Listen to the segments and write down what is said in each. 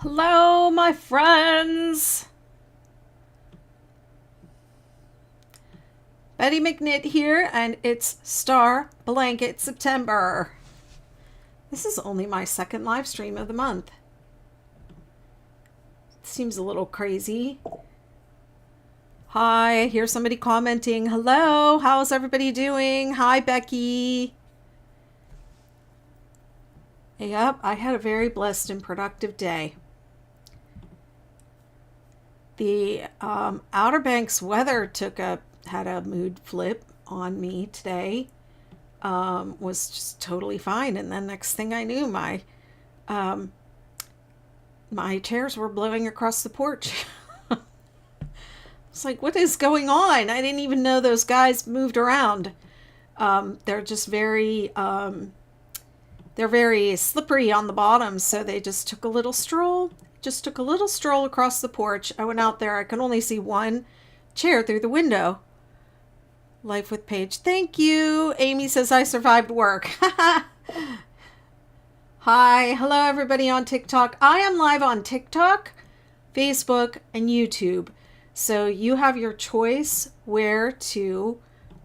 Hello, my friends. Betty McKnit here, and it's Star Blanket September. This is only my second live stream of the month. It seems a little crazy. Hi, I hear somebody commenting. Hello, how's everybody doing? Hi, Becky. Yep, I had a very blessed and productive day. The Outer Banks weather had a mood flip on me today. Was just totally fine, and then next thing I knew, my chairs were blowing across the porch. It's like, what is going on? I didn't even know those guys moved around. They're just they're very slippery on the bottom, so they just took a little stroll. Across the porch. I went out there. I could only see one chair through the window. Life with Paige. Thank you. Amy says I survived work. Hi. Hello, everybody on TikTok. I am live on TikTok, Facebook, and YouTube. So you have your choice where to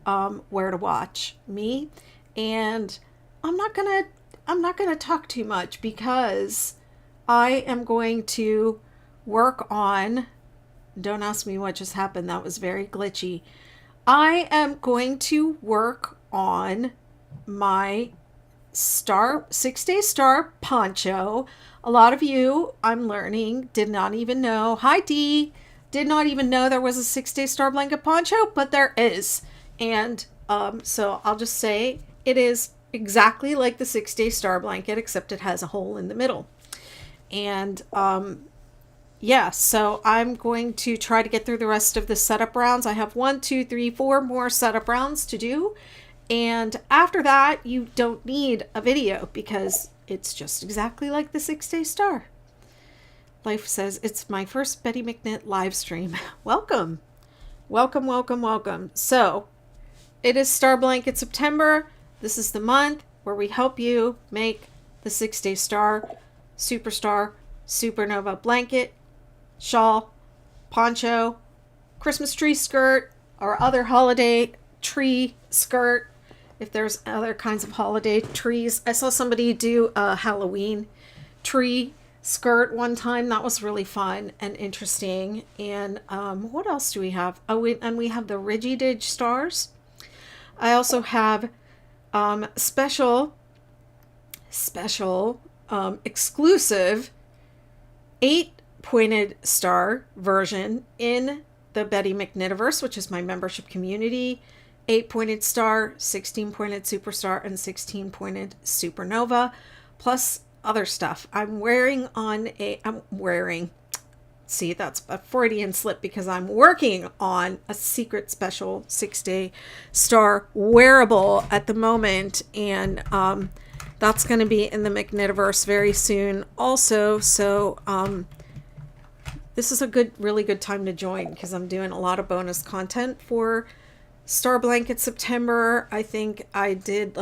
watch me. And I'm not gonna talk too much because I am going to work on, don't ask me what just happened, that was very glitchy. I am going to work on my 6-day star poncho. A lot of you, I'm learning, did not even know, hi Dee, did not even know there was a 6-day star blanket poncho, but there is. And so I'll just say it is exactly like the 6-day star blanket, except it has a hole in the middle. And yeah, so I'm going to try to get through the rest of the setup rounds. I have 1, 2, 3, 4 more setup rounds to do. And after that, you don't need a video because it's just exactly like the 6-day star. Life says, it's my first Betty McKnit live stream. Welcome. Welcome, welcome, welcome. So it is Star Blanket September. This is the month where we help you make the 6-day star, Superstar, Supernova blanket, shawl, poncho, Christmas tree skirt, or other holiday tree skirt. If there's other kinds of holiday trees. I saw somebody do a Halloween tree skirt one time. That was really fun and interesting. And what else do we have? And we have the Rigididge stars. I also have special exclusive 8-pointed star version in the Betty McKnitiverse, which is my membership community. 8-pointed star, 16-pointed superstar, and 16-pointed supernova, plus other stuff. See, that's a Freudian slip because I'm working on a secret special 6-day star wearable at the moment, and that's going to be in the McKnitiverse very soon also. So this is a really good time to join because I'm doing a lot of bonus content for Star Blanket September. I think I did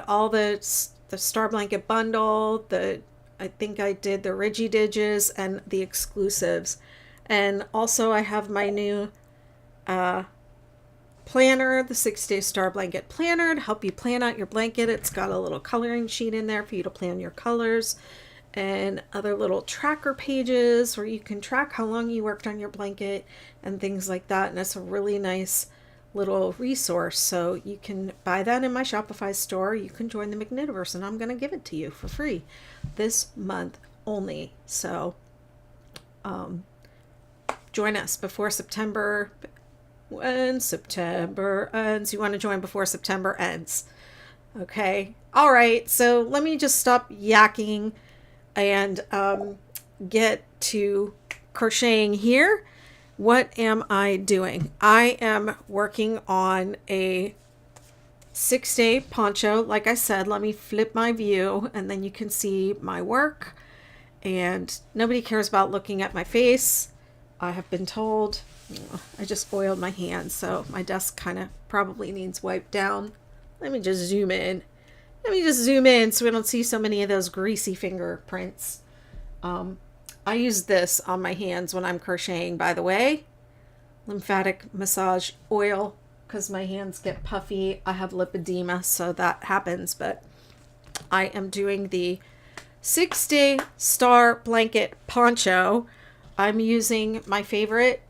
all the Star Blanket bundle, I think I did the Rigididges and the exclusives. And also I have my new planner, the 6-day star blanket planner, to help you plan out your blanket. It's got a little coloring sheet in there for you to plan your colors, and other little tracker pages where you can track how long you worked on your blanket and things like that. And it's a really nice little resource. So you can buy that in my Shopify store. You can join the McKnitiverse, and I'm going to give it to you for free this month only. So join us before September. When September ends, you want to join before September ends. Okay. All right. So let me just stop yakking and get to crocheting here. What am I doing? I am working on a 6-day poncho. Like I said, let me flip my view and then you can see my work. And nobody cares about looking at my face, I have been told. I just oiled my hands, so my desk kind of probably needs wiped down. Let me just zoom in. so we don't see so many of those greasy fingerprints. I use this on my hands when I'm crocheting, by the way. Lymphatic massage oil, because my hands get puffy. I have lipedema, so that happens. But I am doing the 6-day star blanket poncho. I'm using my favorite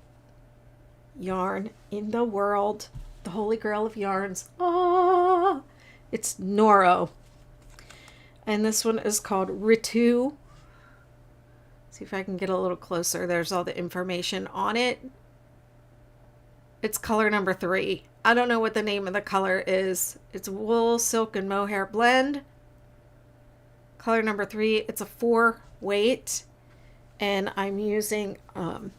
yarn in the world, the holy grail of yarns. Ah, it's Noro. And this one is called Ritu. See if I can get a little closer. There's all the information on it. It's color number 3. I don't know what the name of the color is. It's wool, silk, and mohair blend. Color number 3. It's a 4 weight, and I'm using an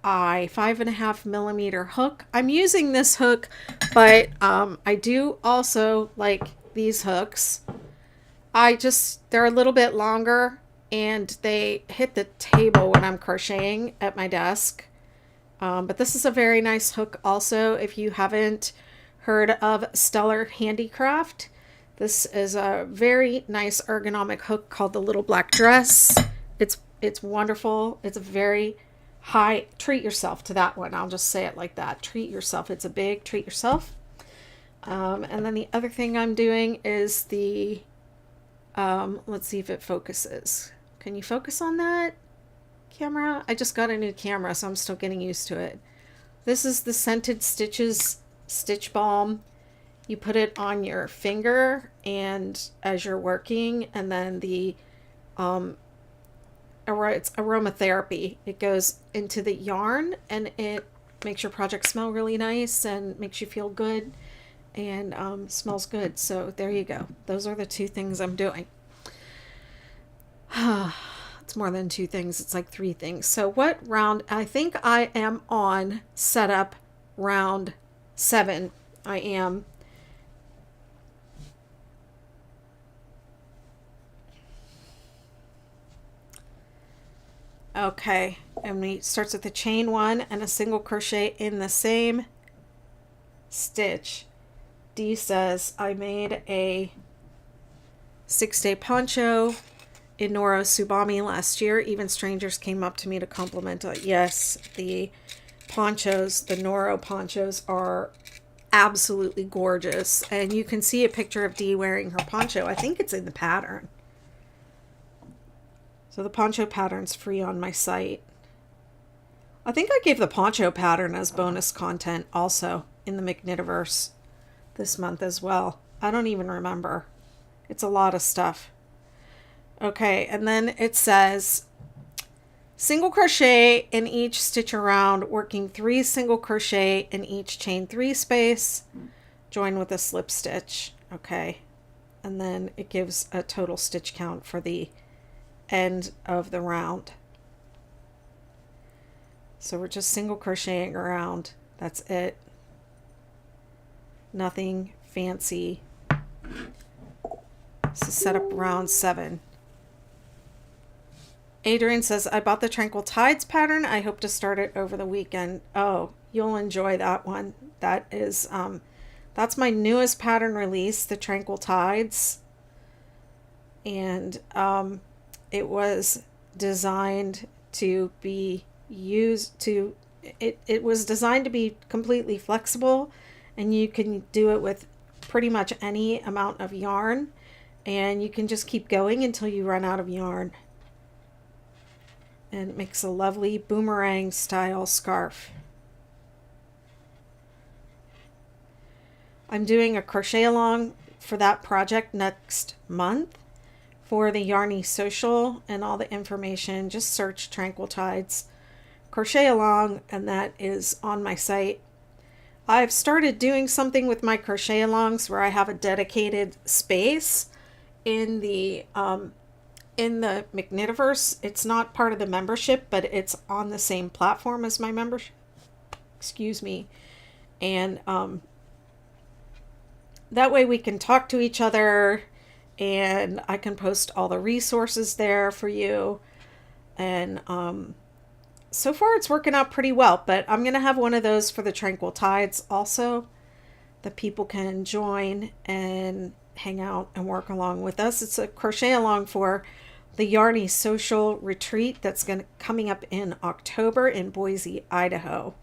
I 5.5 millimeter hook. I'm using this hook, but I do also like these hooks. They're a little bit longer, and they hit the table when I'm crocheting at my desk. But this is a very nice hook also. If you haven't heard of Stellar Handicraft, this is a very nice ergonomic hook called the Little Black Dress. It's wonderful. It's a very high, treat yourself to that one. I'll just say it like that. Treat yourself. It's a big treat yourself. And then the other thing I'm doing is the, let's see if it focuses. Can you focus on that camera? I just got a new camera, so I'm still getting used to it. This is the Scented Stitches Stitch Balm. You put it on your finger and as you're working, and then the it's aromatherapy. It goes into the yarn and it makes your project smell really nice and makes you feel good and smells good. So there you go. Those are the 2 things I'm doing. It's more than 2 things. It's like 3 things. So what round? I think I am on setup round 7. I am. Okay, and it starts with the chain 1 and a single crochet in the same stitch. Dee says, I made a 6-day poncho in Noro Subami last year. Even strangers came up to me to compliment it. Yes, the ponchos, the Noro ponchos, are absolutely gorgeous. And you can see a picture of Dee wearing her poncho. I think it's in the pattern. So the poncho pattern's free on my site. I think I gave the poncho pattern as bonus content also in the McKnitiverse this month as well. I don't even remember. It's a lot of stuff. Okay, and then it says single crochet in each stitch around, working 3 single crochet in each chain 3 space, join with a slip stitch. Okay, and then it gives a total stitch count for the end of the round. So we're just single crocheting around. That's it. Nothing fancy. So set up round 7. Adrian says, I bought the Tranquil Tides pattern. I hope to start it over the weekend. Oh, you'll enjoy that one. That is, that's my newest pattern release, the Tranquil Tides. And it was designed to be used to, it was designed to be completely flexible, and you can do it with pretty much any amount of yarn, and you can just keep going until you run out of yarn. And it makes a lovely boomerang style scarf. I'm doing a crochet along for that project next month. For the Yarny Social and all the information, just search Tranquil Tides Crochet Along, and that is on my site. I've started doing something with my crochet alongs where I have a dedicated space in the McKnitiverse. It's not part of the membership, but it's on the same platform as my membership. Excuse me. And that way we can talk to each other, and I can post all the resources there for you. And so far it's working out pretty well, but I'm going to have one of those for the Tranquil Tides also, that people can join and hang out and work along with us. It's a crochet along for the Yarny Social Retreat that's coming up in October in Boise, Idaho.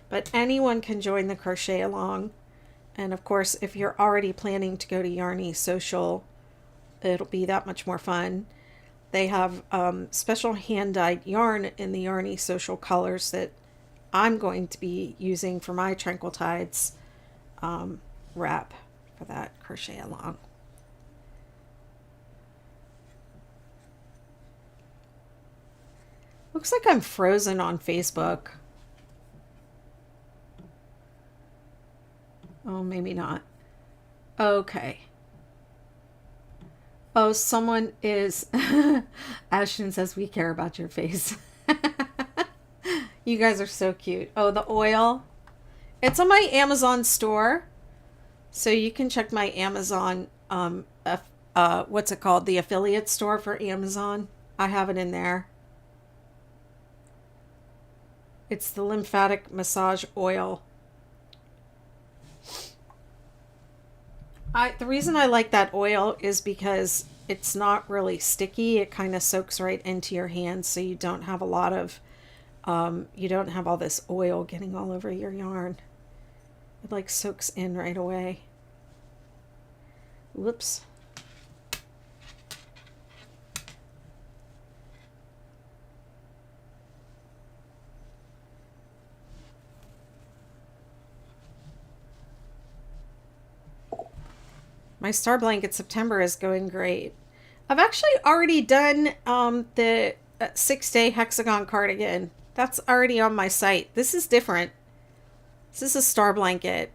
But anyone can join the crochet along. And of course, if you're already planning to go to Yarny Social, it'll be that much more fun. They have special hand-dyed yarn in the Yarny Social colors that I'm going to be using for my Tranquil Tides wrap for that crochet along. Looks like I'm frozen on Facebook. Oh, maybe not. Okay. Oh, someone is... Ashton says, we care about your face. You guys are so cute. Oh, the oil. It's on my Amazon store. So you can check my Amazon, what's it called? The affiliate store for Amazon. I have it in there. It's the lymphatic massage oil. The reason I like that oil is because it's not really sticky. It kind of soaks right into your hands, so you don't have a lot of, you don't have all this oil getting all over your yarn. It like soaks in right away. Whoops. My Star Blanket September is going great. I've actually already done the 6-day hexagon cardigan. That's already on my site. This is different. This is a Star Blanket.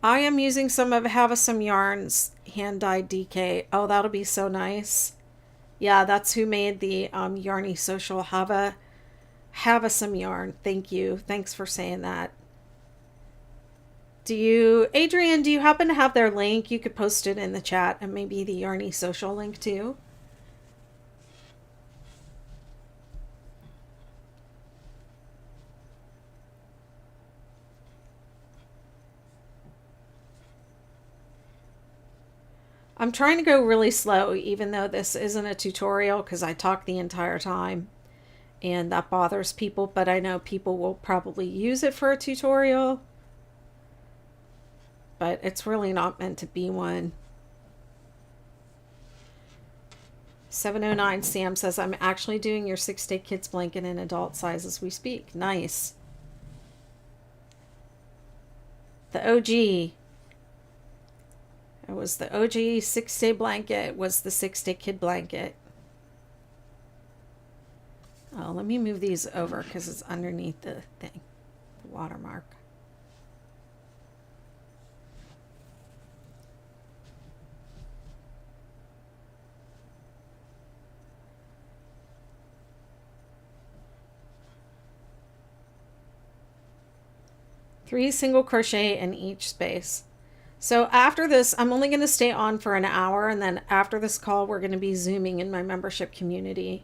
I am using some of Havasum Yarns hand-dyed DK. Oh, that'll be so nice. Yeah, that's who made the Yarny Social Havasum yarn. Thank you. Thanks for saying that. Adrian, do you happen to have their link? You could post it in the chat, and maybe the Yarny Social link too. I'm trying to go really slow, even though this isn't a tutorial, because I talk the entire time, and that bothers people, but I know people will probably use it for a tutorial. But it's really not meant to be one. 709 Sam says, I'm actually doing your 6-day kids blanket in adult size as we speak. Nice. The OG. It was the OG 6-day blanket, was the 6-day kid blanket. Oh, let me move these over because it's underneath the thing, the watermark. Three single crochet in each space. So after this, I'm only going to stay on for an hour, and then after this call, we're going to be Zooming in my membership community.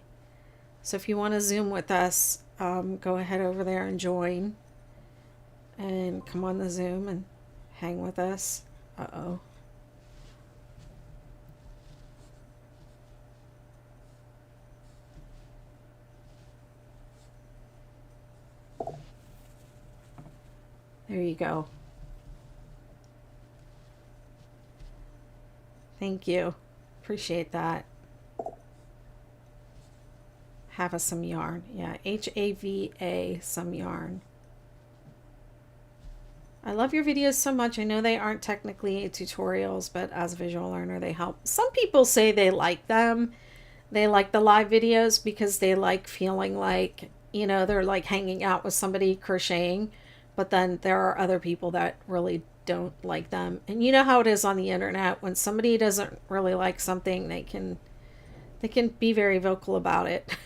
So if you want to Zoom with us, go ahead over there and join. And come on the Zoom and hang with us. Uh-oh. There you go. Thank you. Appreciate that. Havasum yarn. Yeah, H-A-V-A, some yarn. I love your videos so much. I know they aren't technically tutorials, but as a visual learner, they help. Some people say they like them. They like the live videos because they like feeling like, you know, they're like hanging out with somebody crocheting. But then there are other people that really don't like them. And you know how it is on the internet. When somebody doesn't really like something, they can be very vocal about it.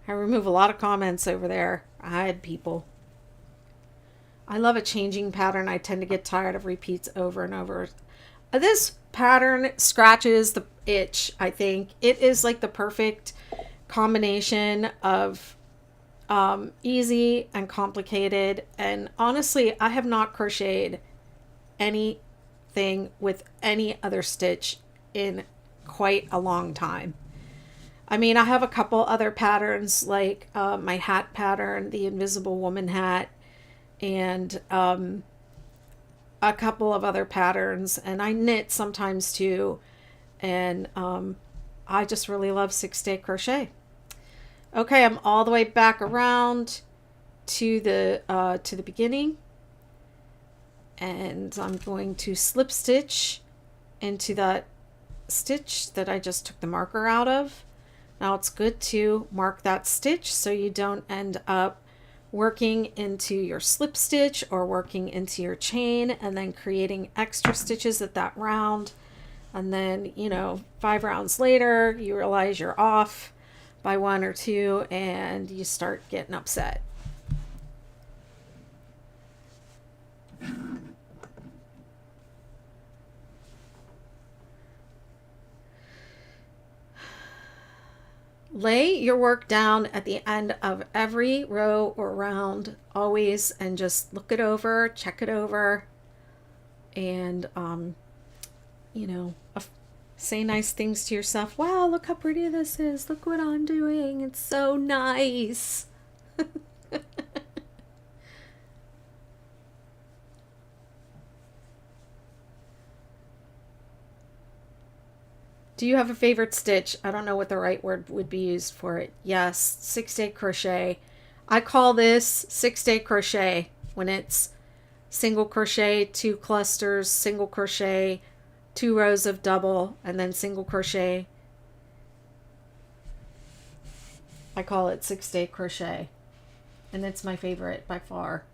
I remove a lot of comments over there. I hide people. I love a changing pattern. I tend to get tired of repeats over and over. This pattern scratches the itch, I think. It is like the perfect combination of easy and complicated. And honestly, I have not crocheted anything with any other stitch in quite a long time. I mean, I have a couple other patterns, like my hat pattern, the Invisible Woman hat, and a couple of other patterns, and I knit sometimes too, and I just really love 6-day crochet. Okay, I'm all the way back around to the beginning, and I'm going to slip stitch into that stitch that I just took the marker out of. Now it's good to mark that stitch so you don't end up working into your slip stitch or working into your chain and then creating extra stitches at that round, and then 5 rounds later you realize you're off by 1 or 2 and you start getting upset. Lay your work down at the end of every row or round always, and just look it over, check it over, and say nice things to yourself. Wow, look how pretty this is. Look what I'm doing. It's so nice. Do you have a favorite stitch? I don't know what the right word would be used for it. Yes, 6-day crochet. I call this 6-day crochet when it's single crochet, 2 clusters, single crochet, 2 rows of double, and then single crochet. I call it 6-day crochet, and it's my favorite by far.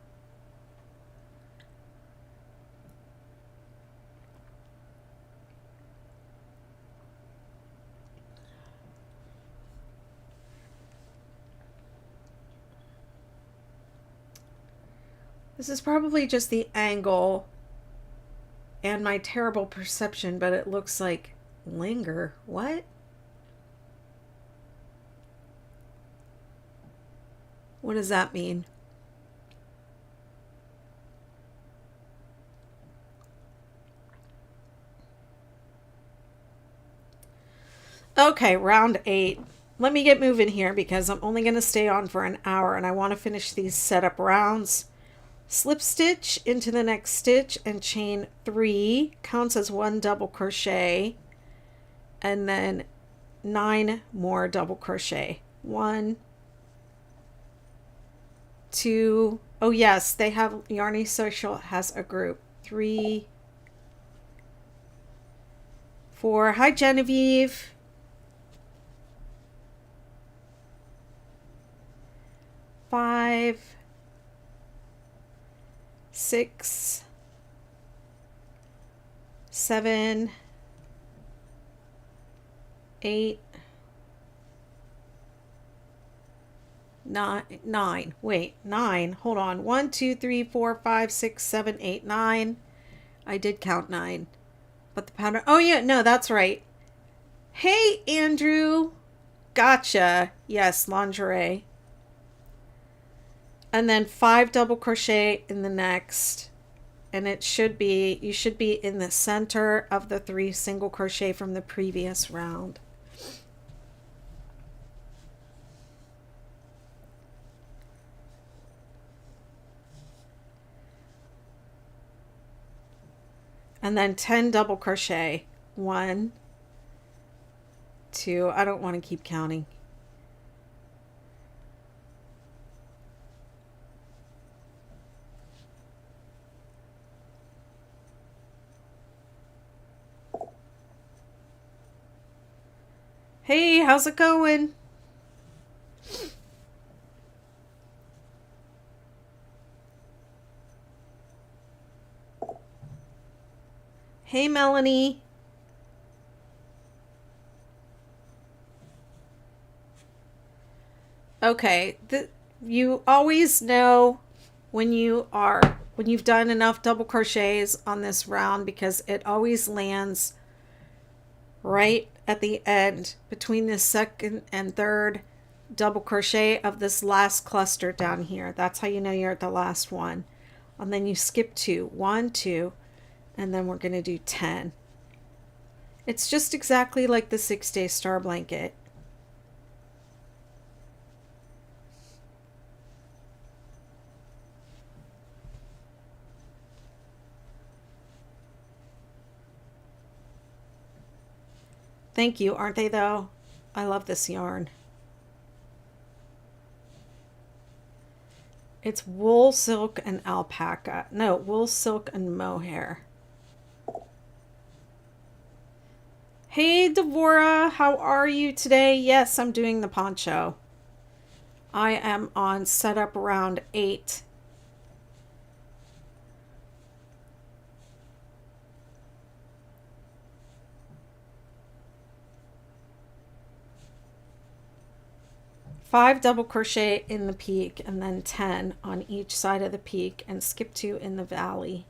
This is probably just the angle and my terrible perception, but it looks like linger. What? What does that mean? Okay, round 8. Let me get moving here because I'm only going to stay on for an hour and I want to finish these setup rounds. Slip stitch into the next stitch and chain 3, counts as 1 double crochet, and then 9 more double crochet. 1, 2, oh yes, they have, Yarny Social has a group. 3, 4, hi Genevieve. 5, 6, 7, 8, 9. Wait, 9. Hold on. 1, 2, 3, 4, 5, 6, 7, 8, 9. I did count 9. But the pattern. Oh, yeah. No, that's right. Hey, Andrew. Gotcha. Yes, lingerie. And then 5 double crochet in the next, and it should be, you should be in the center of the 3 single crochet from the previous round. And then 10 double crochet. 1, 2, I don't want to keep counting. Hey, how's it going? Hey, Melanie. Okay, you always know when you've done enough double crochets on this round, because it always lands right at the end between the second and third double crochet of this last cluster down here. That's how you know you're at the last one. And then you skip 2. 1, 2, and then we're going to do 10. It's just exactly like the 6-day star blanket. Thank you, aren't they though? I love this yarn. It's wool, silk, and alpaca. No, wool, silk, and mohair. Hey, Devora, how are you today? Yes, I'm doing the poncho. I am on setup round 8. Five double crochet in the peak and then 10 on each side of the peak and skip 2 in the valley.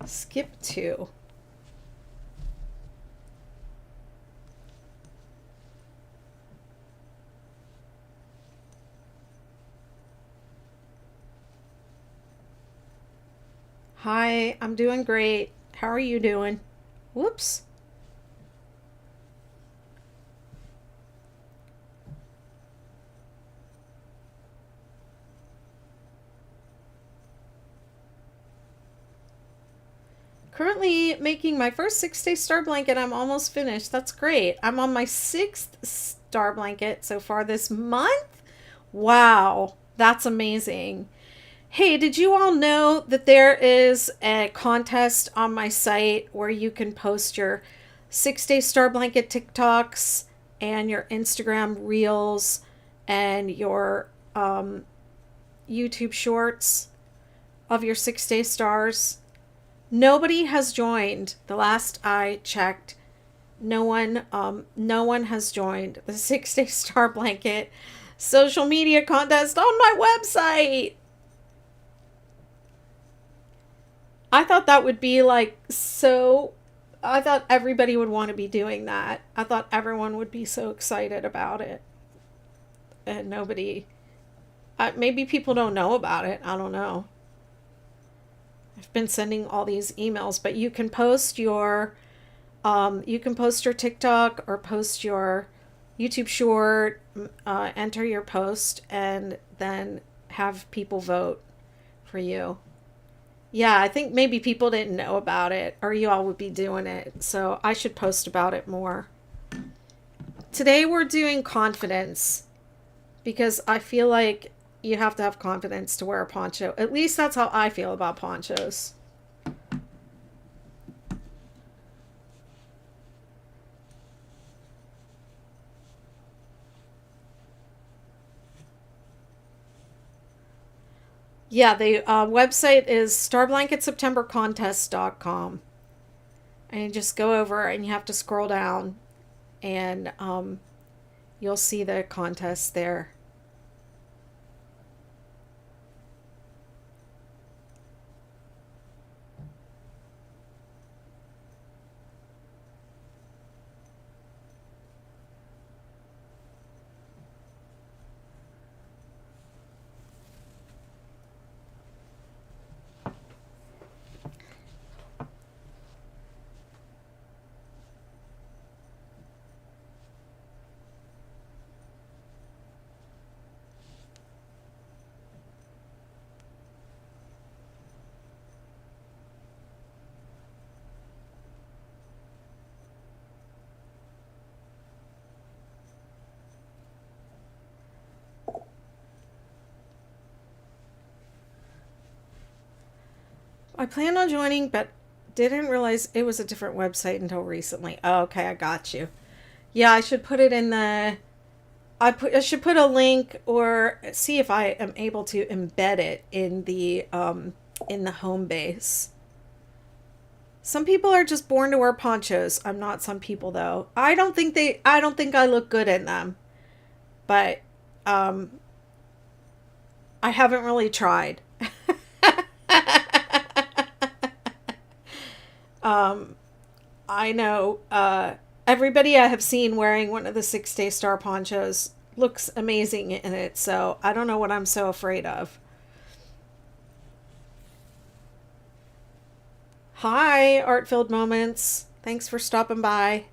Skip 2. Hi, I'm doing great. How are you doing? Whoops. Currently making my first 6-day star blanket. I'm almost finished. That's great. I'm on my 6th star blanket so far this month. Wow, that's amazing. Hey, did you all know that there is a contest on my site where you can post your 6-day star blanket TikToks and your Instagram reels and your YouTube shorts of your 6-day stars? Nobody has joined. The last I checked, no one has joined the 6-day star blanket social media contest on my website. I thought that would be like I thought everybody would want to be doing that. I thought everyone would be so excited about it. And nobody, maybe people don't know about it. I don't know. I've been sending all these emails, but you can post your TikTok or post your YouTube short, enter your post, and then have people vote for you. Yeah, I think maybe people didn't know about it, or you all would be doing it, so I should post about it more. Today we're doing confidence, because I feel like you have to have confidence to wear a poncho. At least that's how I feel about ponchos. Yeah, the website is starblanketseptembercontest.com. And you just go over and you have to scroll down and you'll see the contest there. I plan on joining, but didn't realize it was a different website until recently. Oh, okay, I got you. Yeah, I should put it in the I should put a link or see if I am able to embed it in the home base. Some people are just born to wear ponchos. I'm not some people though. I don't think I look good in them. But I haven't really tried. I know everybody I have seen wearing one of the 6-Day Star ponchos looks amazing in it, so I don't know what I'm so afraid of. Hi, Art-Filled Moments. Thanks for stopping by.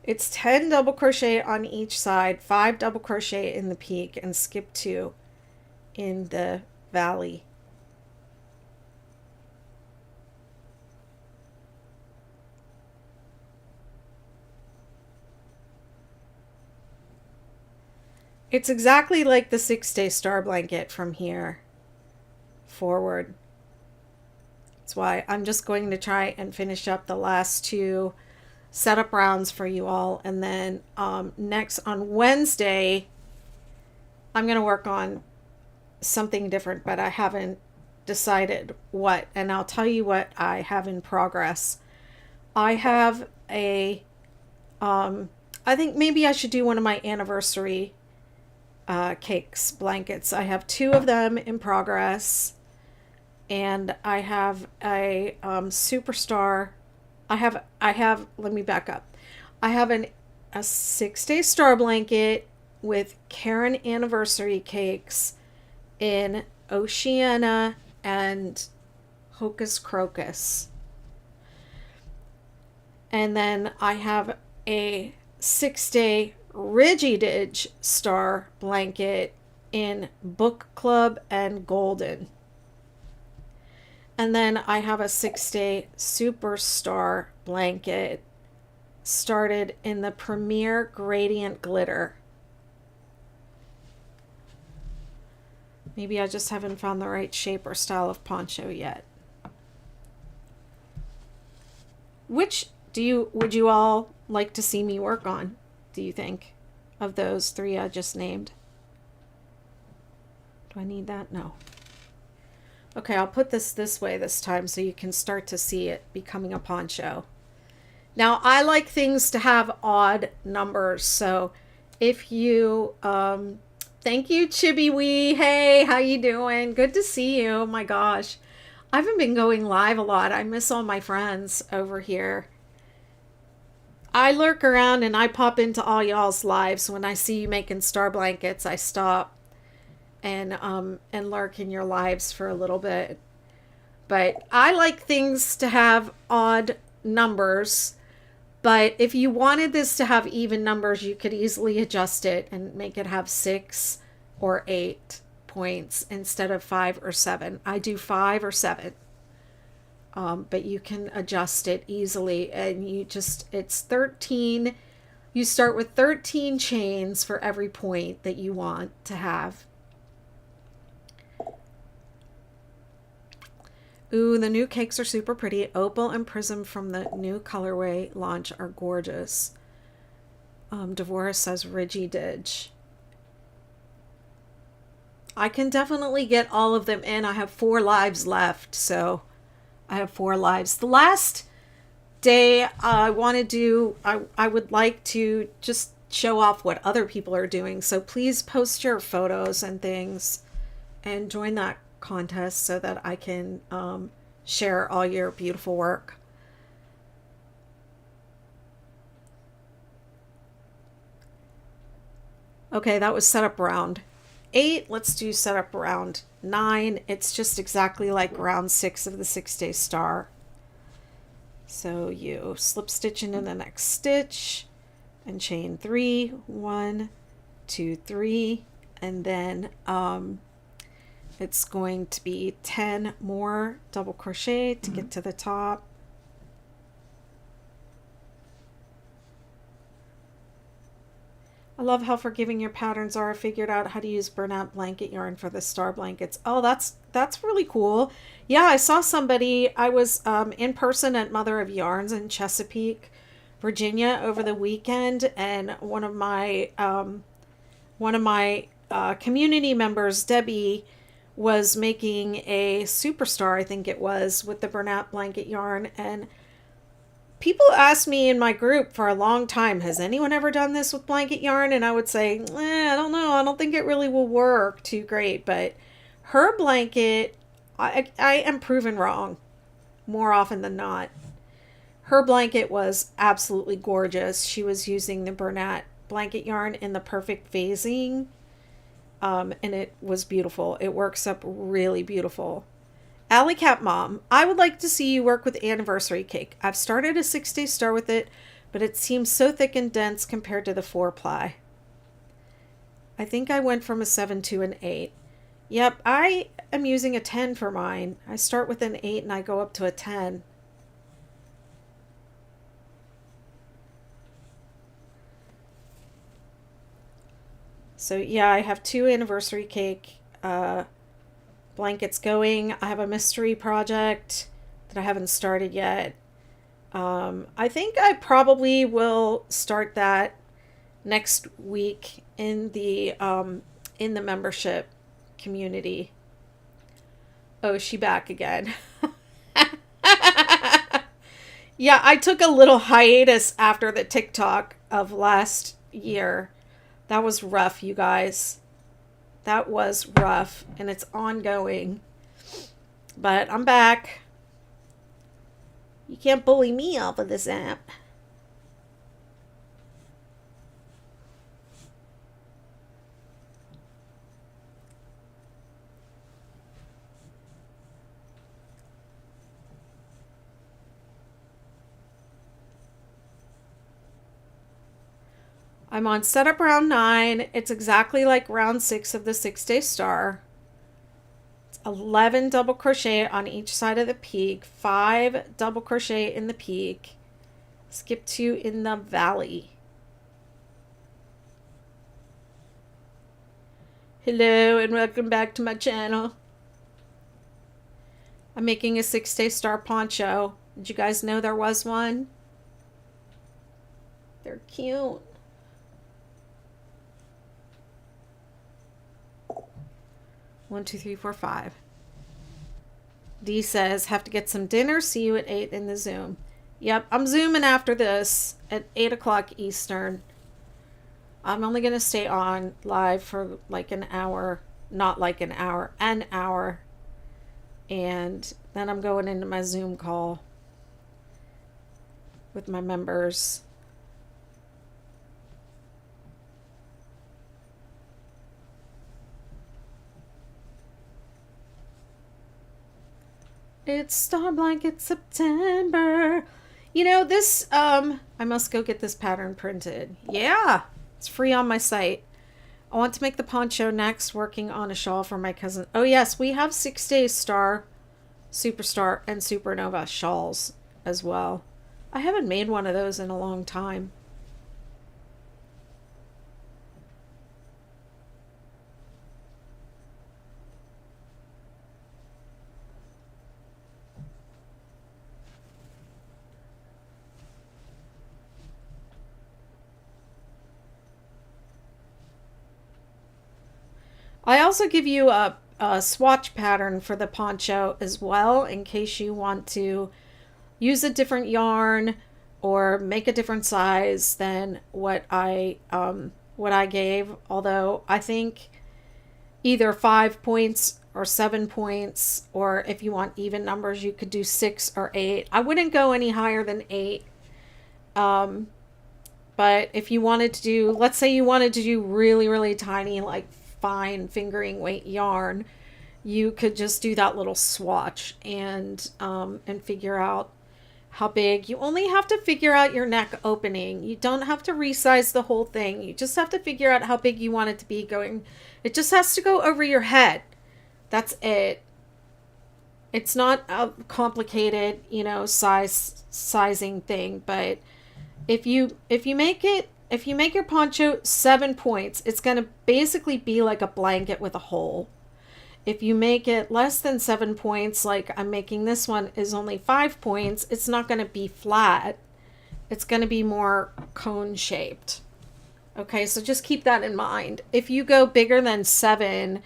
It's 10 double crochet on each side, 5 double crochet in the peak, and skip 2 in the valley. It's exactly like the 6-Day Star blanket from here forward. That's why I'm just going to try and finish up the last 2 setup rounds for you all, and then next on Wednesday I'm going to work on something different, but I haven't decided what, and I'll tell you what I have in progress. I have a I think maybe I should do one of my anniversary cakes blankets. I have 2 of them in progress, and I have a superstar. I have let me back up. I have a 6-Day Star blanket with Karen anniversary cakes in Oceana and Hocus Crocus. And then I have a 6-Day Rigidage Star blanket in Book Club and Golden. And then I have a 6-Day Superstar blanket started in the Premier Gradient Glitter. Maybe I just haven't found the right shape or style of poncho yet. Which would you all like to see me work on, do you think, of those 3 I just named? Do I need that? No. Okay, I'll put this way this time so you can start to see it becoming a poncho. Now, I like things to have odd numbers, so if you, thank you, Chibi Wee. Hey, how you doing? Good to see you. Oh my gosh. I haven't been going live a lot. I miss all my friends over here. I lurk around and I pop into all y'all's lives. When I see you making star blankets, I stop and lurk in your lives for a little bit. But I like things to have odd numbers. But if you wanted this to have even numbers, you could easily adjust it and make it have 6 or 8 points instead of 5 or 7. I do 5 or 7. But you can adjust it easily, and it's 13. You start with 13 chains for every point that you want to have. Ooh, the new cakes are super pretty. Opal and Prism from the new colorway launch are gorgeous. Devora says Rigidage. I can definitely get all of them in. I have 4 lives left, so I have 4 lives. The last day I would like to just show off what other people are doing. So please post your photos and things and join that contest so that I can share all your beautiful work. Okay, that was setup round 8. Let's do setup round 9. It's just exactly like round 6 of the 6-Day Star. So you slip stitch into the next stitch and chain 3, 1, 2, 3, and then it's going to be 10 more double crochet to get to the top. I love how forgiving your patterns are. I figured out how to use burnout blanket yarn for the star blankets. Oh, that's that's really cool. Yeah, I saw somebody. I was in person at Mother of Yarns in Chesapeake, Virginia over the weekend, and one of my community members, Debbie, was making a superstar, I think it was, with the Bernat blanket yarn. And people asked me in my group for a long time, has anyone ever done this with blanket yarn? And I would say, I don't know. I don't think it really will work too great. But her blanket, I am proven wrong more often than not. Her blanket was absolutely gorgeous. She was using the Bernat blanket yarn in the perfect phasing. And it was beautiful. It works up really beautiful. Alley Cat Mom, I would like to see you work with anniversary cake. I've started a 6-day star with it, but it seems so thick and dense compared to the 4-ply. I think I went from a 7 to an 8. Yep, I am using a 10 for mine. I start with an 8 and I go up to a 10. So yeah, I have 2 anniversary cake blankets going. I have a mystery project that I haven't started yet. I think I probably will start that next week in the membership community. Oh, is she back again? Yeah, I took a little hiatus after the TikTok of last year. That was rough, you guys. That was rough, and it's ongoing. But I'm back. You can't bully me off of this app. I'm on setup round 9. It's exactly like round 6 of the 6-day star. It's 11 double crochet on each side of the peak, 5 double crochet in the peak, skip 2 in the valley. Hello and welcome back to my channel. I'm making a 6-day star poncho. Did you guys know there was one? They're cute. 1, 2, 3, 4, 5. D says, have to get some dinner. See you at 8 in the Zoom. Yep, I'm Zooming after this at 8 o'clock Eastern. I'm only going to stay on live for like an hour. Not like an hour. An hour. And then I'm going into my Zoom call with my members. It's Star Blanket September. You know, this, I must go get this pattern printed. Yeah, it's free on my site. I want to make the poncho next, working on a shawl for my cousin. Oh yes, we have 6-day star, superstar, and supernova shawls as well. I haven't made one of those in a long time. I also give you a swatch pattern for the poncho as well, in case you want to use a different yarn or make a different size than what I gave. Although I think either 5 points or 7 points, or if you want even numbers, you could do 6 or 8. I wouldn't go any higher than 8. But if you wanted to do, let's say you wanted to do really, really tiny, like fine fingering weight yarn, you could just do that little swatch and figure out how big. You only have to figure out your neck opening. You don't have to resize the whole thing. You just have to figure out how big you want it to be going. It just has to go over your head. That's it. It's not a complicated, you know, sizing thing, but if you make your poncho 7 points, it's going to basically be like a blanket with a hole. If you make it less than 7 points, like I'm making this one is only 5 points, it's not going to be flat. It's going to be more cone shaped. Okay, so just keep that in mind. If you go bigger than 7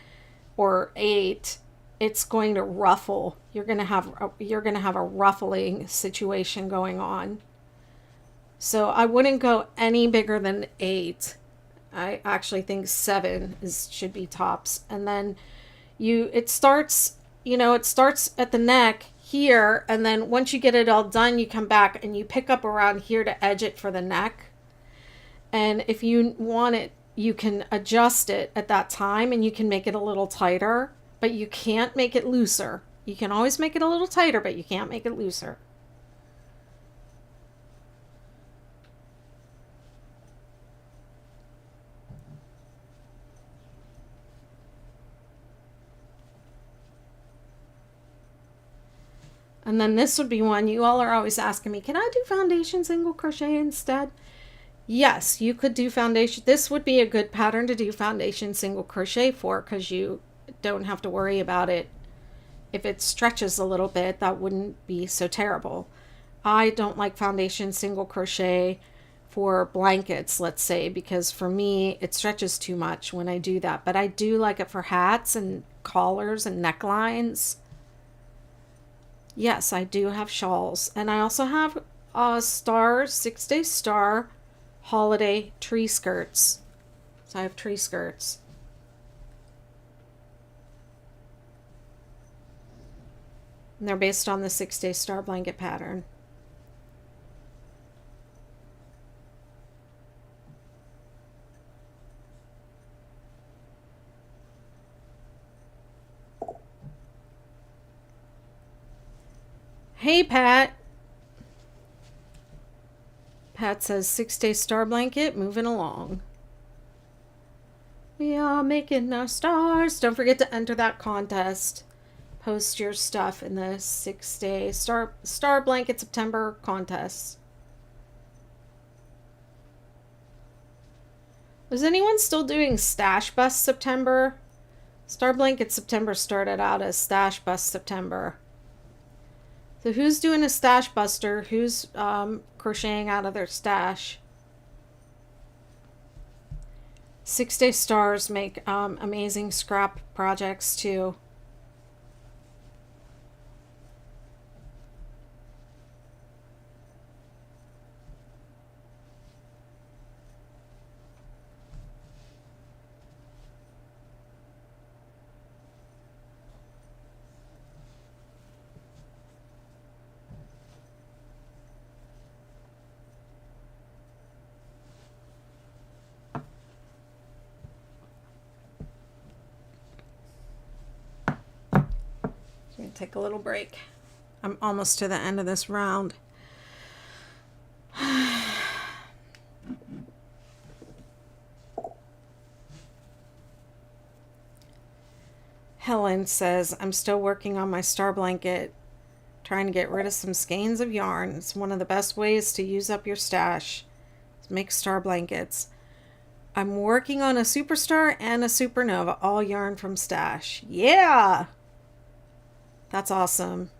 or 8, it's going to ruffle. You're going to have a ruffling situation going on. So I wouldn't go any bigger than 8. I actually think 7 should be tops. And then it starts at the neck here, and then once you get it all done, you come back and you pick up around here to edge it for the neck. And if you want it, you can adjust it at that time, and you can make it a little tighter, but you can't make it looser. You can always make it a little tighter, but you can't make it looser. And then this would be one, you all are always asking me, can I do foundation single crochet instead? Yes, you could do foundation. This would be a good pattern to do foundation single crochet for, because you don't have to worry about it. If it stretches a little bit, that wouldn't be so terrible. I don't like foundation single crochet for blankets, let's say, because for me, it stretches too much when I do that. But I do like it for hats and collars and necklines. Yes, I do have shawls. And I also have a 6-day star holiday tree skirts. So I have tree skirts. And they're based on the 6-day star blanket pattern. Hey, Pat. Pat says 6-day star blanket, moving along. We are making our stars. Don't forget to enter that contest. Post your stuff in the 6-day star blanket September contest. Was anyone still doing Stash Bust September? Star Blanket September started out as Stash Bust September. So who's doing a stash buster? Who's crocheting out of their stash? 6-day stars make amazing scrap projects too. Take a little break. I'm almost to the end of this round. Helen says, I'm still working on my star blanket, trying to get rid of some skeins of yarn. It's one of the best ways to use up your stash. Make star blankets. I'm working on a superstar and a supernova, all yarn from stash. Yeah! That's awesome.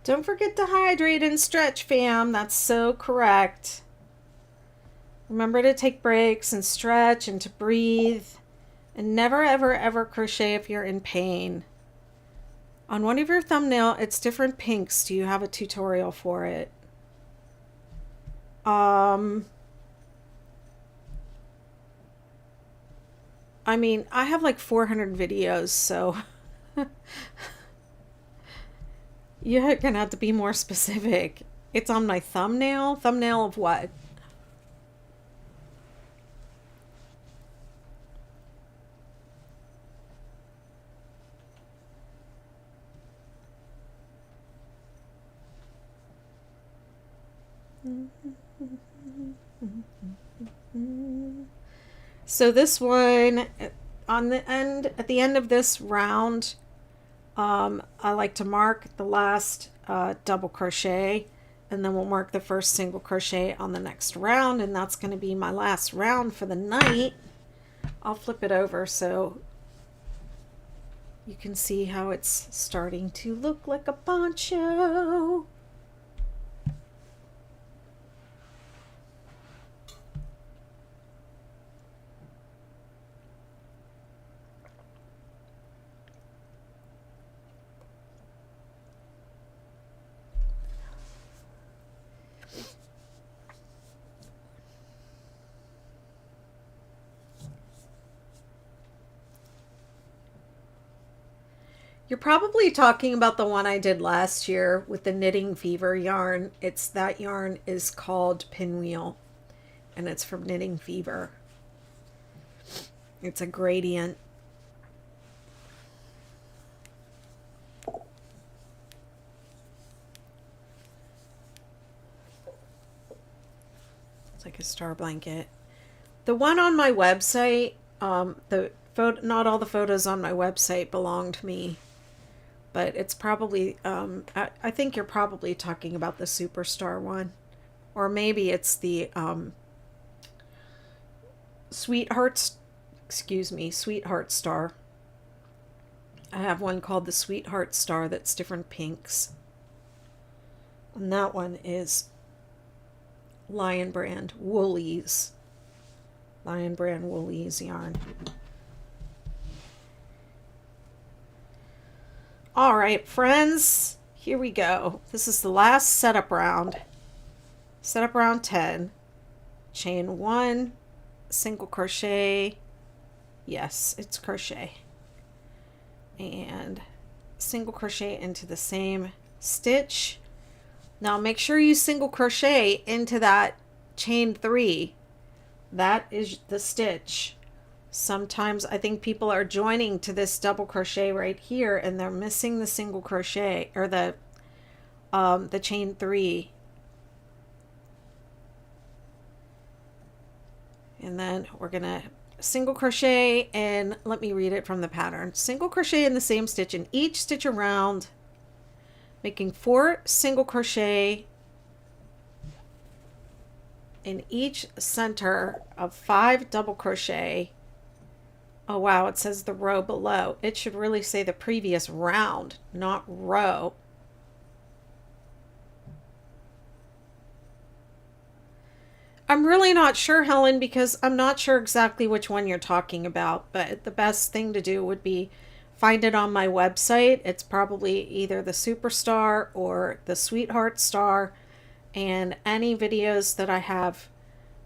Don't forget to hydrate and stretch, fam. That's so correct. Remember to take breaks and stretch and to breathe. And never, ever, ever crochet if you're in pain. On one of your thumbnail, it's different pinks. Do you have a tutorial for it? I mean, I have like 400 videos, so you're gonna have to be more specific. It's on my thumbnail. Thumbnail of what? So this one, on the end, at the end of this round, I like to mark the last double crochet, and then we'll mark the first single crochet on the next round, and that's going to be my last round for the night. I'll flip it over so you can see how it's starting to look like a poncho. You're probably talking about the one I did last year with the Knitting Fever yarn. That yarn is called Pinwheel, and it's from Knitting Fever. It's a gradient. It's like a star blanket. The one on my website, not all the photos on my website belong to me. But it's probably, I think you're probably talking about the Superstar one. Or maybe it's the Sweetheart Star. I have one called the Sweetheart Star that's different pinks. And that one is Lion Brand Woolies. Lion Brand Woolies yarn. All right, friends, here we go. This is the last setup round. Setup round 10. Chain 1, single crochet. Yes, it's crochet. And single crochet into the same stitch. Now make sure you single crochet into that chain 3. That is the stitch. Sometimes I think people are joining to this double crochet right here and they're missing the single crochet or the chain 3. And then we're gonna single crochet, and let me read it from the pattern. Single crochet in the same stitch in each stitch around, making 4 single crochet in each center of 5 double crochet. Oh wow, it says the row below. It should really say the previous round, not row. I'm really not sure, Helen, because I'm not sure exactly which one you're talking about, but the best thing to do would be find it on my website. It's probably either the Superstar or the Sweetheart Star, and any videos that I have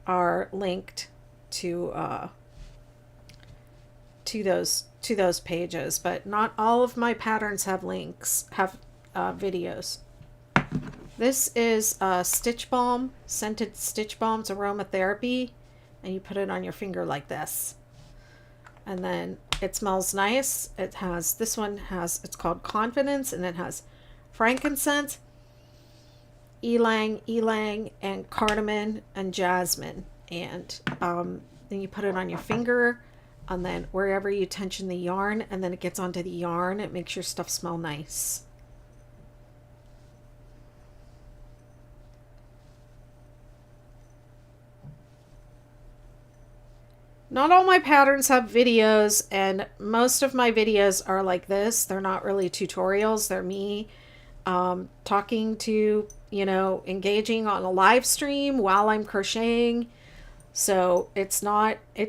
are linked to those pages, but not all of my patterns have links, have videos. This is Stitch Balm, Scented Stitch Balm's aromatherapy, and you put it on your finger like this. And then it smells nice. It has, this one has, it's called Confidence, and it has frankincense, ylang ylang, and cardamom and jasmine. And then you put it on your finger, and then wherever you tension the yarn, and then it gets onto the yarn. It makes your stuff smell nice. Not all my patterns have videos, and most of my videos are like this. They're not really tutorials. They're me talking to, engaging on a live stream while I'm crocheting. So it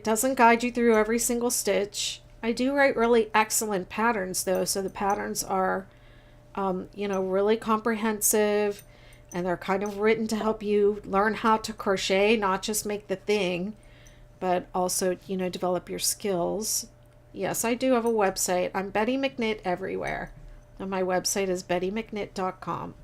doesn't guide you through every single stitch. I do write really excellent patterns though. So the patterns are, really comprehensive, and they're kind of written to help you learn how to crochet, not just make the thing. but also, you know, develop your skills. Yes, I do have a website. I'm Betty McKnit everywhere. And my website is bettymcknit.com.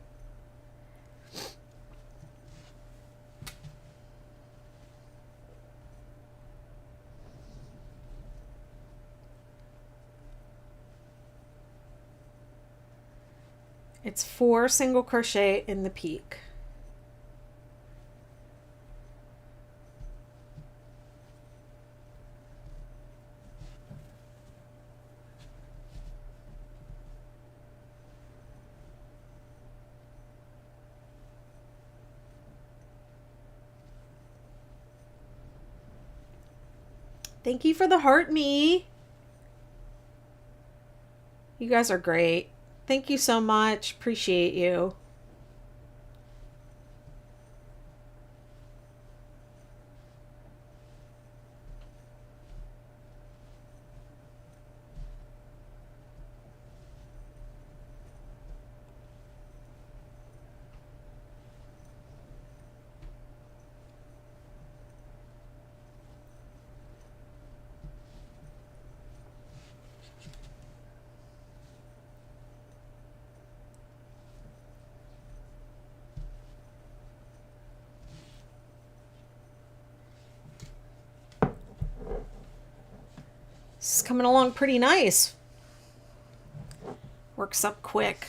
It's 4 single crochet in the peak. Thank you for the heart, me. You guys are great. Thank you so much. Appreciate you. This is coming along pretty nice. Works up quick.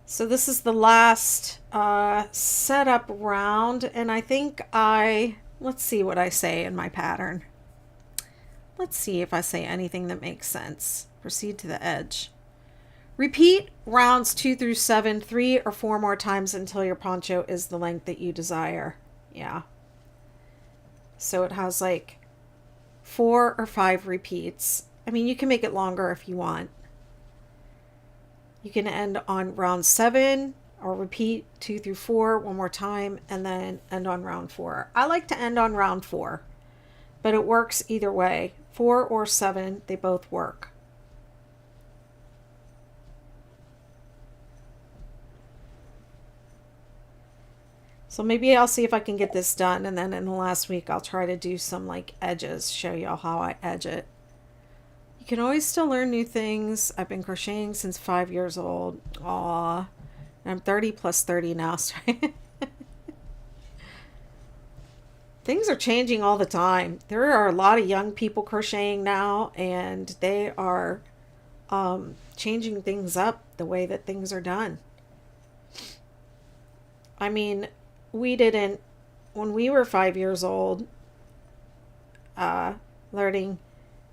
So this is the last setup round, and I think let's see what I say in my pattern. Let's see if I say anything that makes sense. Proceed to the edge. Repeat rounds 2 through 7 3 or 4 more times until your poncho is the length that you desire. Yeah. So it has like 4 or 5 repeats. I mean, you can make it longer if you want. You can end on round 7 or repeat 2 through 4 one more time and then end on round 4. I like to end on round 4, but it works either way. 4 or 7, they both work. So maybe I'll see if I can get this done, and then in the last week I'll try to do some like edges, show y'all how I edge it. You can always still learn new things. I've been crocheting since 5 years old. Aw. And I'm 30 plus 30 now. So things are changing all the time. There are a lot of young people crocheting now, and they are changing things up, the way that things are done. I mean, we didn't, when we were 5 years old, learning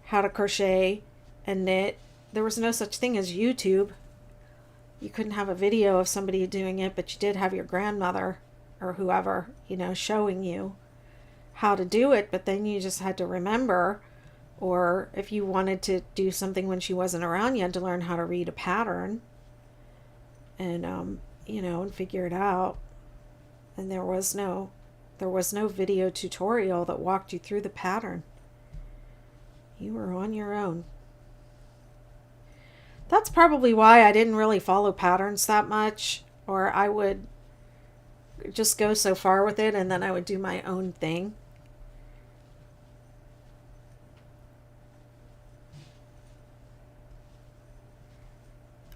how to crochet and knit, there was no such thing as YouTube. You couldn't have a video of somebody doing it, but you did have your grandmother or whoever, you know, showing you how to do it. But then you just had to remember, or if you wanted to do something when she wasn't around, you had to learn how to read a pattern and, you know, and figure it out. And there was no video tutorial that walked you through the pattern. You were on your own. That's probably why I didn't really follow patterns that much, or I would just go so far with it and then I would do my own thing.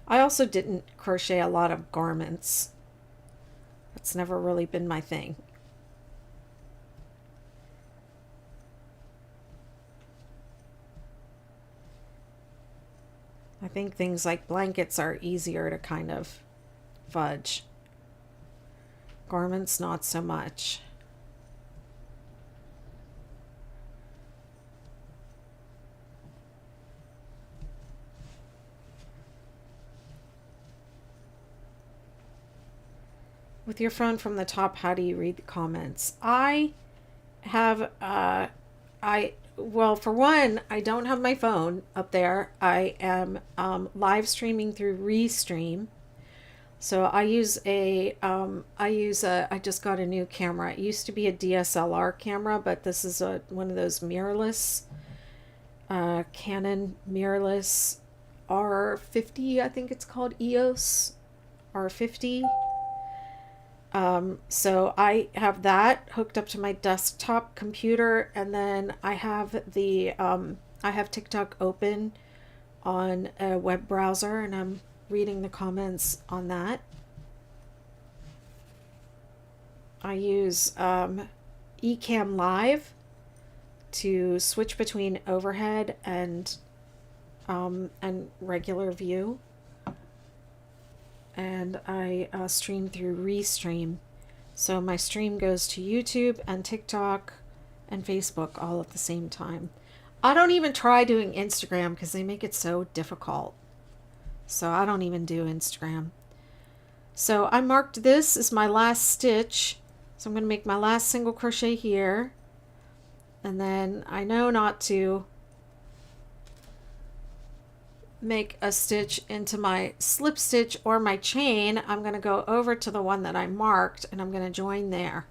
I also didn't crochet a lot of garments. That's never really been my thing. I think things like blankets are easier to kind of fudge. Garments, not so much. With your phone from the top, how do you read the comments? I have, well, for one, I don't have my phone up there. I am live streaming through Restream. So I just got a new camera. It used to be a DSLR camera, but this is one of those mirrorless, Canon mirrorless R50, I think it's called, EOS R50. So I have that hooked up to my desktop computer, and then I have I have TikTok open on a web browser, and I'm reading the comments on that. I use Ecamm Live to switch between overhead and regular view, and I stream through Restream. So my stream goes to YouTube and TikTok and Facebook all at the same time. I don't even try doing Instagram because they make it so difficult. So I don't even do Instagram. So I marked this as my last stitch. So I'm going to make my last single crochet here. And then I know not to make a stitch into my slip stitch or my chain. I'm going to go over to the one that I marked and I'm going to join there.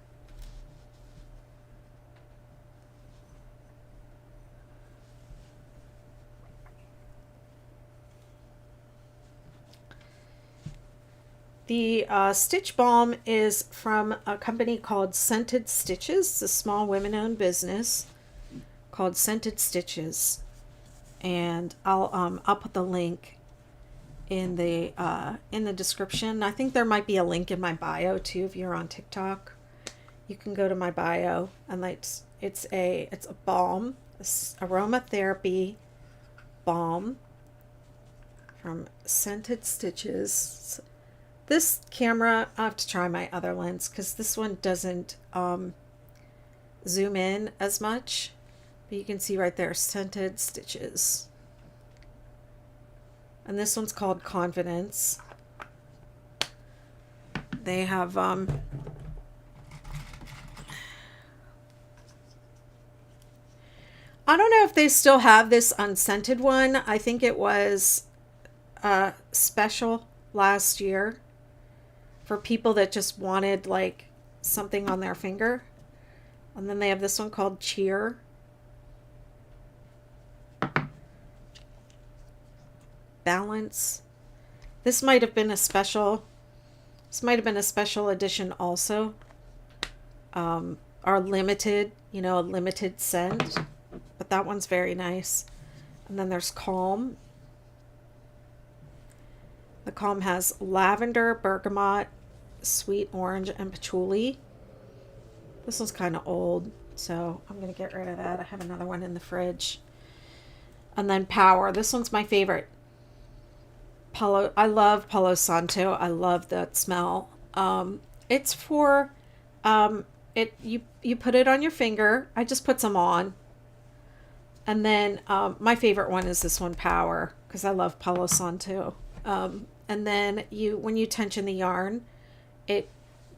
The stitch balm is from a company called Scented Stitches. It's a small women-owned business called Scented Stitches, and I'll put the link in the description. I think there might be a link in my bio too. If you're on TikTok, you can go to my bio, and it's a balm, aromatherapy balm from Scented Stitches. This camera, I have to try my other lens because this one doesn't zoom in as much. But you can see right there, Scented Stitches. And this one's called Confidence. They have I don't know if they still have this unscented one. I think it was special last year for people that just wanted like something on their finger. And then they have this one called Cheer. Balance. This might have been a special edition also. Our limited, a limited scent. But that one's very nice. And then there's Calm. The Calm has lavender, bergamot, sweet orange, and patchouli. This one's kind of old, so I'm going to get rid of that. I have another one in the fridge. And then Power. This one's my favorite. I love Palo Santo. I love that smell. It's for, you put it on your finger. I just put some on. And then my favorite one is this one, Power, because I love Palo Santo. And then when you tension the yarn, it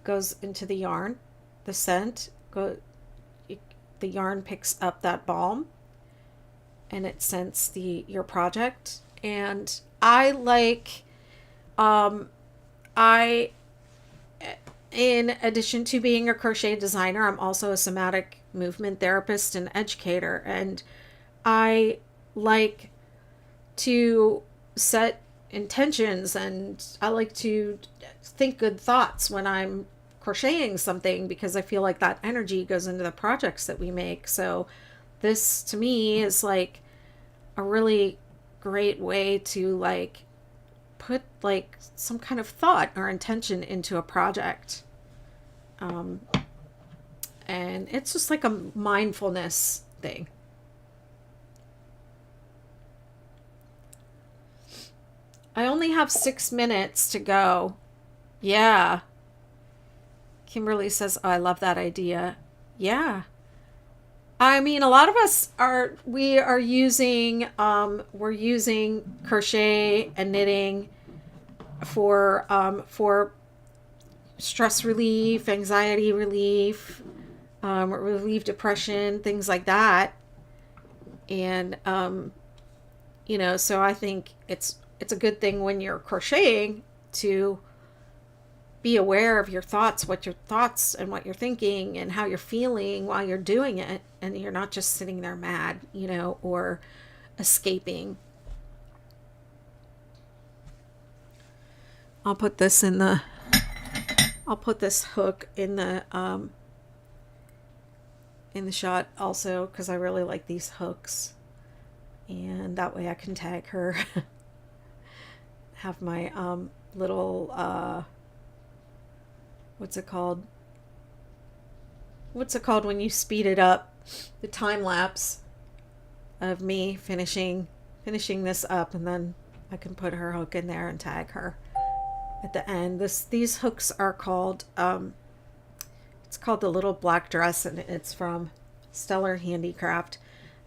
goes into the yarn. The scent, the yarn picks up that balm, and it scents your project. And I like, in addition to being a crochet designer, I'm also a somatic movement therapist and educator, and I like to set intentions, and I like to think good thoughts when I'm crocheting something, because I feel like that energy goes into the projects that we make. So this to me is like a really great way to like put like some kind of thought or intention into a project. And it's just like a mindfulness thing. I only have 6 minutes to go. Yeah. Kimberly says, oh, I love that idea. Yeah. I mean, a lot of us we're using crochet and knitting for stress relief, anxiety relief, relieve depression, things like that. And, so I think it's a good thing when you're crocheting to be aware of your thoughts, and what you're thinking and how you're feeling while you're doing it. And you're not just sitting there mad, or escaping. I'll put this in the I'll put this hook in the shot also because I really like these hooks, and that way I can tag her. Have my little what's it called when you speed it up, the time lapse of me finishing this up, and then I can put her hook in there and tag her at the end. These hooks are called it's called the Little Black Dress, and it's from Stellar Handicraft,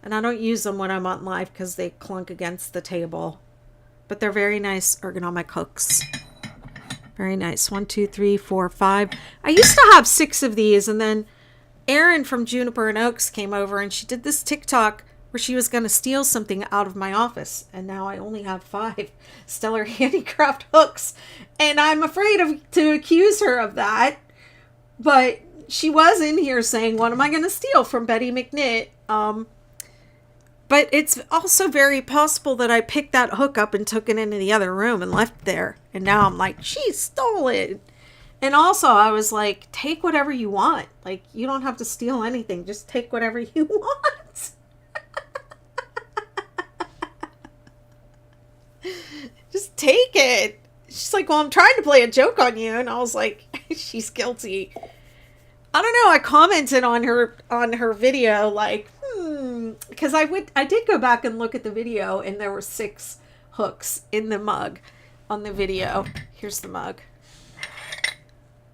and I don't use them when I'm on live because they clunk against the table, but they're very nice ergonomic hooks. Very nice. 1, 2, 3, 4, 5. I used to have 6 of these, and then Erin from Juniper and Oaks came over and she did this TikTok where she was going to steal something out of my office, and now I only have 5 Stellar Handicraft hooks, and I'm afraid to accuse her of that, but she was in here saying, what am I going to steal from Betty McKnit? But it's also very possible that I picked that hook up and took it into the other room and left it there, and now I'm like, she stole it. And also I was like, take whatever you want. Like, you don't have to steal anything, just take whatever you want. Just take it. She's like, well, I'm trying to play a joke on you. And I was like, she's guilty. I don't know. I commented on her video, like, because I did go back and look at the video, and there were 6 hooks in the mug on the video. Here's the mug.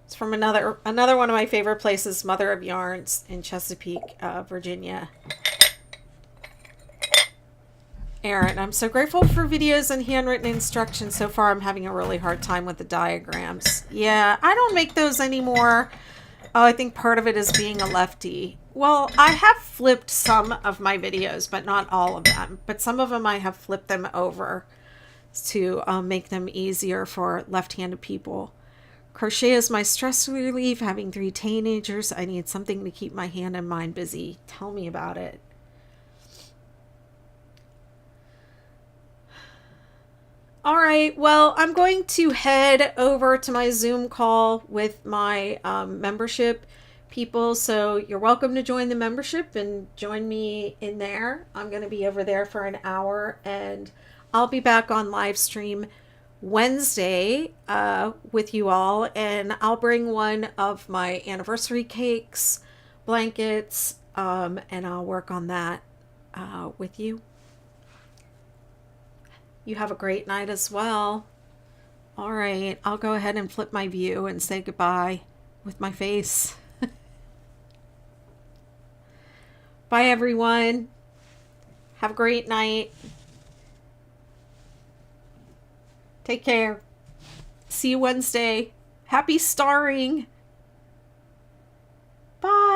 It's from another one of my favorite places, Mother of Yarns in Chesapeake, Virginia. Erin, I'm so grateful for videos and handwritten instructions. So far, I'm having a really hard time with the diagrams. Yeah, I don't make those anymore. Oh, I think part of it is being a lefty. Well, I have flipped some of my videos, but not all of them. But some of them I have flipped them over to make them easier for left-handed people. Crochet is my stress relief. Having 3 teenagers, I need something to keep my hand and mind busy. Tell me about it. All right, well, I'm going to head over to my Zoom call with my membership people. So you're welcome to join the membership and join me in there. I'm going to be over there for an hour, and I'll be back on live stream Wednesday with you all, and I'll bring one of my anniversary cakes, blankets, and I'll work on that with you. You have a great night as well. All right, I'll go ahead and flip my view and say goodbye with my face. Bye, everyone. Have a great night. Take care. See you Wednesday. Happy starring. Bye.